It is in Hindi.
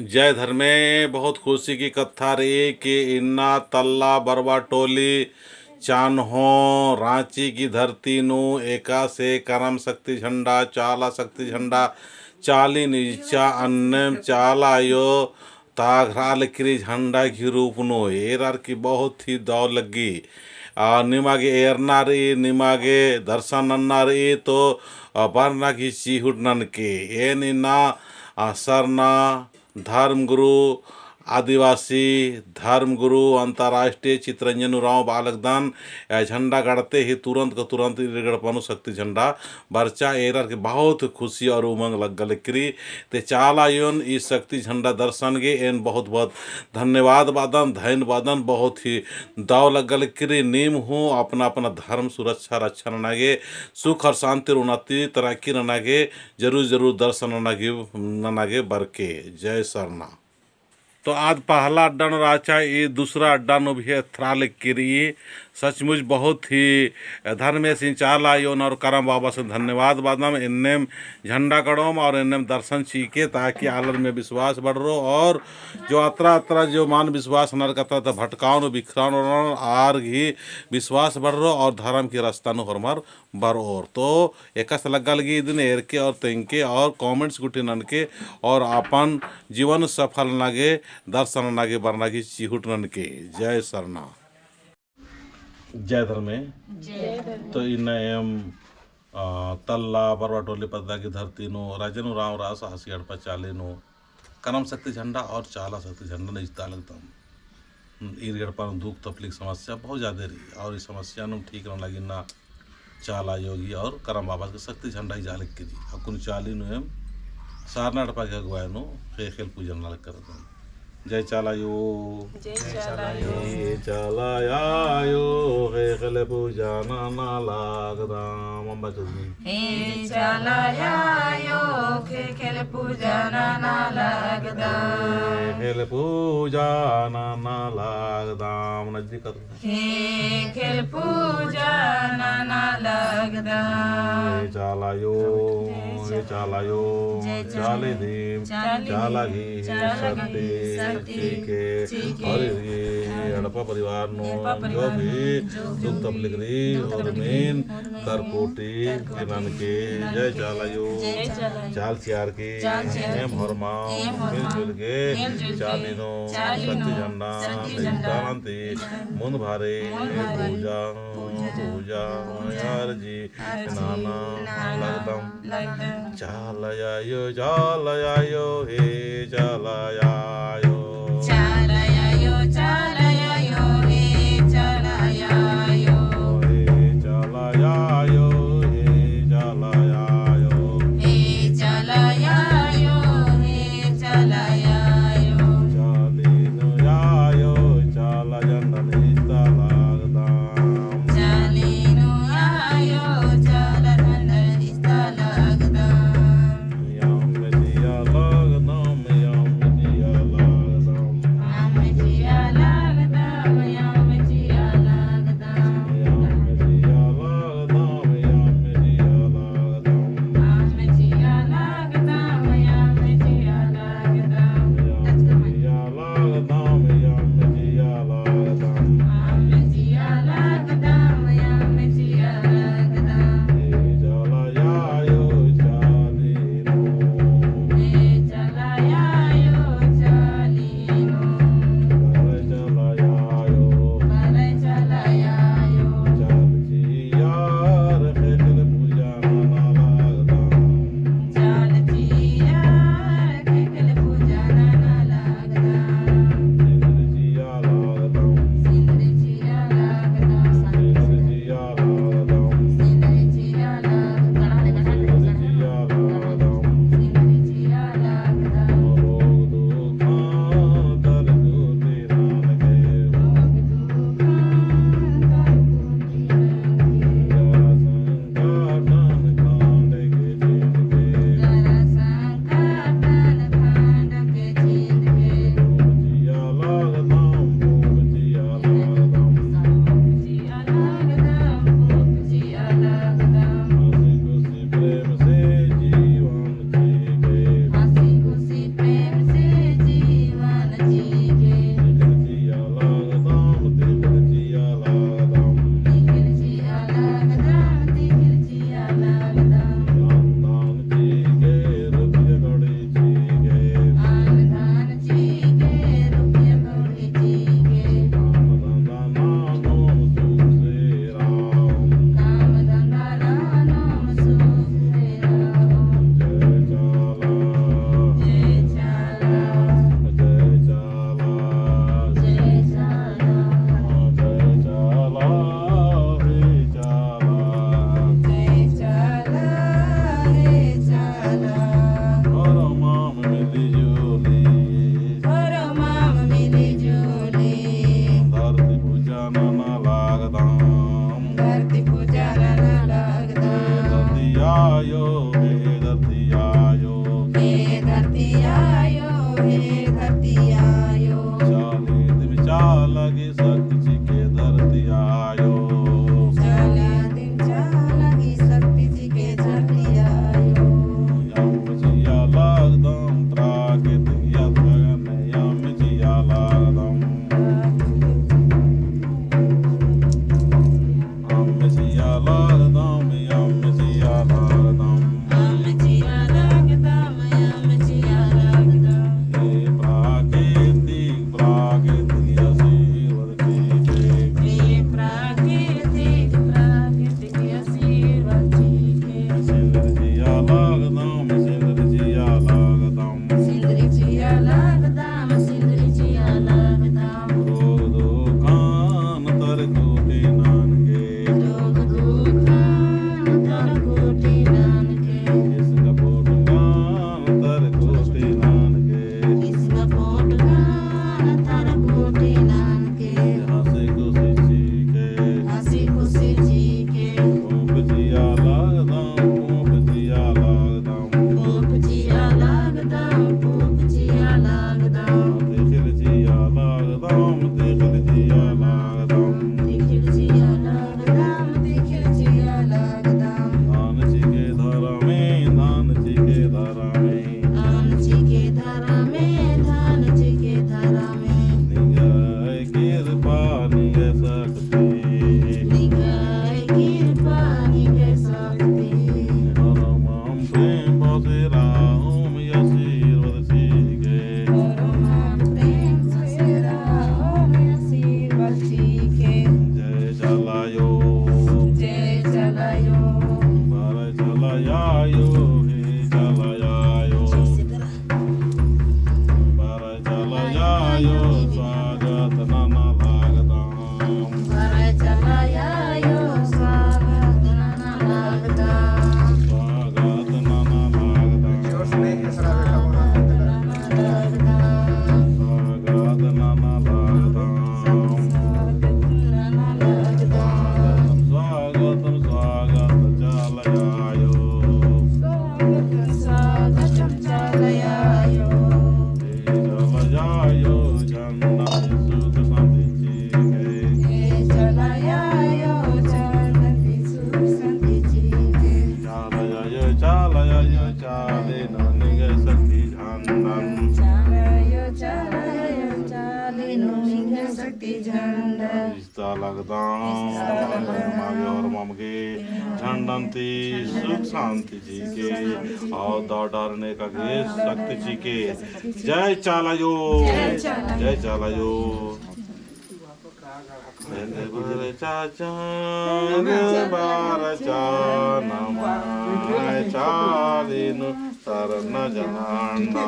जय धर्मे बहुत खुशी की कथा रही कि इन्ना तल्ला बरवा टोली चान्हो रांची की धरती नु एका से करम शक्ति झंडा चाला शक्ति झंडा चाली नीचा अन्नम चाला यो ताघराल किरी झंडा की रूप नो एरार की बहुत ही दौ लगी निमागे एरना रही निमागे दर्शन अन्ना रही तो बरना की चीहुट नन के ए निना सरना धर्मगुरु आदिवासी धर्मगुरु अंतर्राष्ट्रीय चित्रंजन उरांव बालकदान झंडा गाड़ते ही तुरंत को तुरंत गड़पनु शक्ति झंडा बर्चा एरर के बहुत खुशी और उमंग लग गल करी ते चाला योन इस शक्ति झंडा दर्शन के एन बहुत बहुत धन्यवाद बादन धन्यवादन बहुत ही दाव लग गल करी नीम हूँ अपना अपना धर्म सुरक्षा रक्षा नागे सुख और शांति उन्नति तरक्की नागे जरूर जरूर दर्शन नागे बरके जय सरना। तो आज पहला अड्डा नो राचा ये दूसरा अड्डा नो भी है थ्राल किरी सचमुच बहुत ही धर्म सिंह चाला योन और करम बाबा से धन्यवाद बादम इन्नेम झंडा कड़ोम और इन्नेम दर्शन चीके ताकि आलर में विश्वास बढ़ रो और जो अतरा अतरा जो मान विश्वास नर कतरा था भटकाओ बिखराओ आर ही विश्वास बढ़ रो और धर्म की रास्ता नो हरमर बर और तो एक लगा लगी दिन एर के और तेंके और कमेंट्स गुटी नन के और अपन जीवन सफल नागे दर्शन नागे बरना की चिहुट नन के जय सरना। जय धर्मे तो इन एम तल्ला बरवा टोली पद्दा की धरती नो राजनु राव रास हसी हड़पा चाले नो करम शक्ति झंडा और चाला शक्ति झंडा नहीं जिता लगता ईर गड़पा दुख तकलीफ समस्या बहुत ज़्यादा रही और इस समस्या नु ठीक रहने लगी ना चाला योगी और करम बाबा के शक्ति झंडा ही जालक की अकुन चाली नु एम सारना हड़पा के अगुवाए नो खेल पूजन नालक करता जय चालायो जय चालायो खेल पूजाना ना लागदाम अम्बा चुनी हे चालायो खेल पूजाना ना लागदाम खेल पूजाना ना लागदाम नजदीक कर हे खेल पूजाना ना लागदाम चालायो चाले दीम चाला घी सत्य के और हड़पा परिवार नो जो भी दुख तकलीफ रही और मेन करकोटी किनन के जय चालायो चाल सियार की एम हरमा मिलजुल के चालीनो शक्ति झंडा दानती मुंद भारे पूजा पूजा यार जी नाना लगदम चालयायो हे चालयायो चालायो चालायो हे चालायो हे चालयायो हे चालायो हे चालायो चालीनो यायो चाला जन्नत इस्ता लागदाम चालीनो आयो चाला धन इस्ता लागदाम यम दिया लागदाम यम दिया हे धरती आयो चाले दिन चालगी शक्ति के धरती आयो चला दिन चालगी शक्ति जी के धरती आयो यम जिया लागदम प्राकृतिक यत्न यम जिया लागदम हम जिया लागदम यम जिया लागदम हम जिया लागदम हम जिया लागदम हे प्राकृतिक प्राकृतिक आशीर्वाद के हे प्राकृतिक प्राकृतिक आशीर्वाद जी के सिंदर जिया लागदम सिंदर जिया लागदम सिंदरी जिया लागदम सिंदरी जिया लागदम रोग दुखान तर कोटि नानके रोग दुखान तर कोटि नानके इस कपूर गान तर कोटि नानके इसका पोट गान तर कोटि नानके हंसी खुशी सीखे हंसी खुशी जी के ऊप जिया लागदम ऊप जिया लागदम पोप जिया लागदम पोप जिया लागदम देखिल जिया लागदम देखिल जिया लागदम दिखिल जिया लागदम दिखिल जिया लागदम धान जी के धारा में धान जी के धारा में धान जी के धारा में धान जी के धारा में निगाह कृपा निगाह शक्ति निगाह कृपा निगाह शक्ति परमाम प्रेम बसेरा ओम आशीर्वाद सीखे परमाम प्रेम ससेरा ओम आशीर्वाद जी के जय चलायो जय चलायो बार चलायो हे चलायो बार चलायो स्वागत नाना लागदाम भर चलायो स्वागत नाना लागदम स्वागत नाना लागदाम नाना लागदम स्वागत नाना लागदाम नाना लागदम स्वागतम स्वागत चलायो स्वागतम चलायो चलायो जन्नत सुख शांति जी के हे चलायो जन्नति सुख शांति जी के चलायो चलायो चाले निग शक्ति झंडन चलायो चाले निग शक्ति झंडा रिश्ता लगदाम मागे और ममगे झंडंती सुख शांति जी के और डरने का गे शक्ति जी के जय चालायो जय चालायो गुजरे चाचा बार चा नमाय चालिनु तरन जहांडा